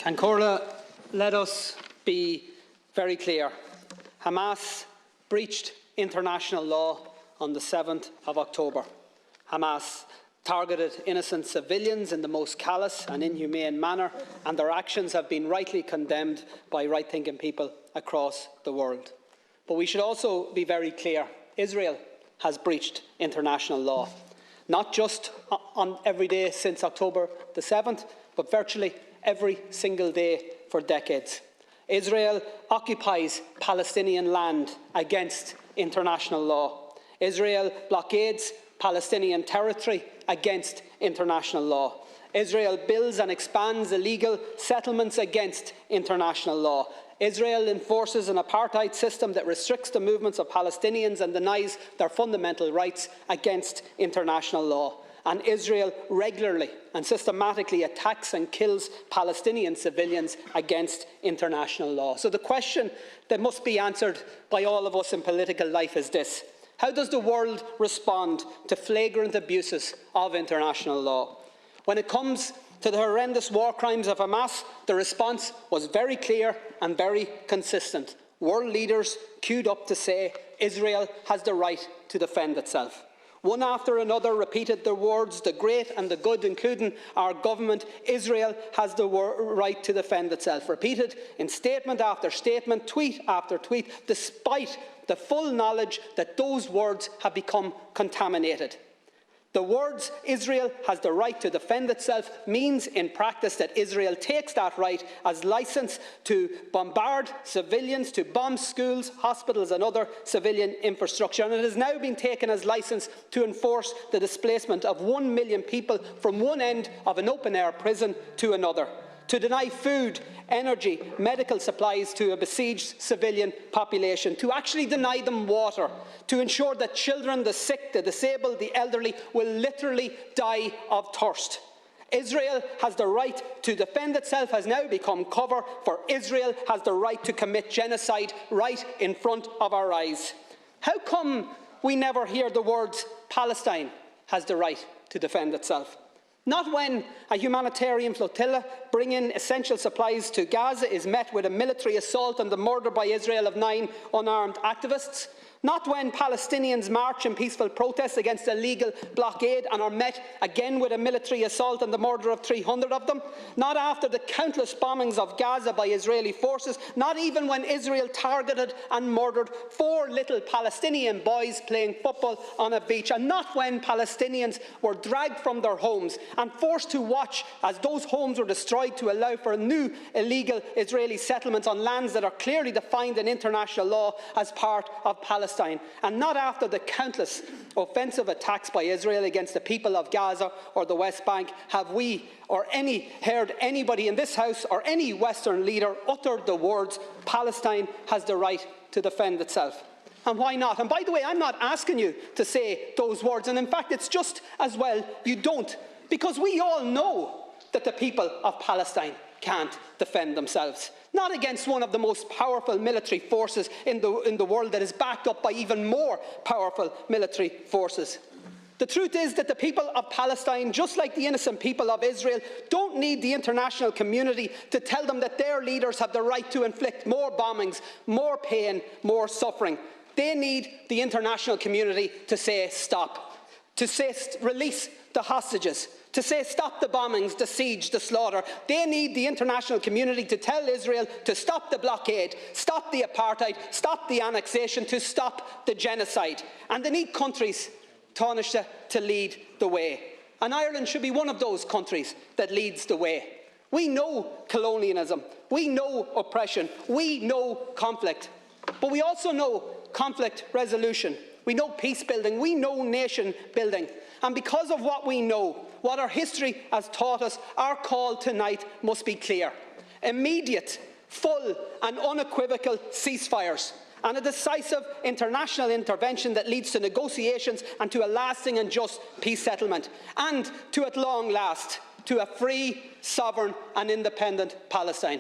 Cancórla, let us be very clear. Hamas breached international law on the 7th of October. Hamas targeted innocent civilians in the most callous and inhumane manner, and their actions have been rightly condemned by right-thinking people across the world. But we should also be very clear. Israel has breached international law, not just on every day since October the 7th, but virtually every single day for decades. Israel occupies Palestinian land against international law. Israel blockades Palestinian territory against international law. Israel builds and expands illegal settlements against international law. Israel enforces an apartheid system that restricts the movements of Palestinians and denies their fundamental rights against international law. And Israel regularly and systematically attacks and kills Palestinian civilians against international law. So the question that must be answered by all of us in political life is this: how does the world respond to flagrant abuses of international law? When it comes to the horrendous war crimes of Hamas, the response was very clear and very consistent. World leaders queued up to say Israel has the right to defend itself. One after another repeated the words, the great and the good, including our government: Israel has the right to defend itself. Repeated in statement after statement, tweet after tweet, despite the full knowledge that those words have become contaminated. The words "Israel has the right to defend itself" means in practice that Israel takes that right as licence to bombard civilians, to bomb schools, hospitals and other civilian infrastructure. And it has now been taken as licence to enforce the displacement of 1 million people from one end of an open-air prison to another, to deny food, energy, medical supplies to a besieged civilian population, to actually deny them water, to ensure that children, the sick, the disabled, the elderly will literally die of thirst. Israel has the right to defend itself has now become cover for Israel has the right to commit genocide right in front of our eyes. How come we never hear the words "Palestine has the right to defend itself"? Not when a humanitarian flotilla bringing essential supplies to Gaza is met with a military assault and the murder by Israel of 9 unarmed activists. Not when Palestinians march in peaceful protest against a legal blockade and are met again with a military assault and the murder of 300 of them. Not after the countless bombings of Gaza by Israeli forces. Not even when Israel targeted and murdered 4 little Palestinian boys playing football on a beach. And not when Palestinians were dragged from their homes and forced to watch as those homes were destroyed to allow for new illegal Israeli settlements on lands that are clearly defined in international law as part of Palestine. And not after the countless offensive attacks by Israel against the people of Gaza or the West Bank have we or heard anybody in this House or any Western leader utter the words "Palestine has the right to defend itself." And why not? And by the way, I'm not asking you to say those words, and in fact it's just as well you don't, because we all know that the people of Palestine can't defend themselves. Not against one of the most powerful military forces in the world that is backed up by even more powerful military forces. The truth is that the people of Palestine, just like the innocent people of Israel, don't need the international community to tell them that their leaders have the right to inflict more bombings, more pain, more suffering. They need the international community to say stop, to say release the hostages, to say stop the bombings, the siege, the slaughter. They need the international community to tell Israel to stop the blockade, stop the apartheid, stop the annexation, to stop the genocide. And they need countries, Taoiseach, to lead the way. And Ireland should be one of those countries that leads the way. We know colonialism, we know oppression, we know conflict, but we also know conflict resolution. We know peace building, we know nation building. And because of what we know, what our history has taught us, our call tonight must be clear: immediate, full and unequivocal ceasefires, and a decisive international intervention that leads to negotiations and to a lasting and just peace settlement, and to, at long last, to a free, sovereign and independent Palestine.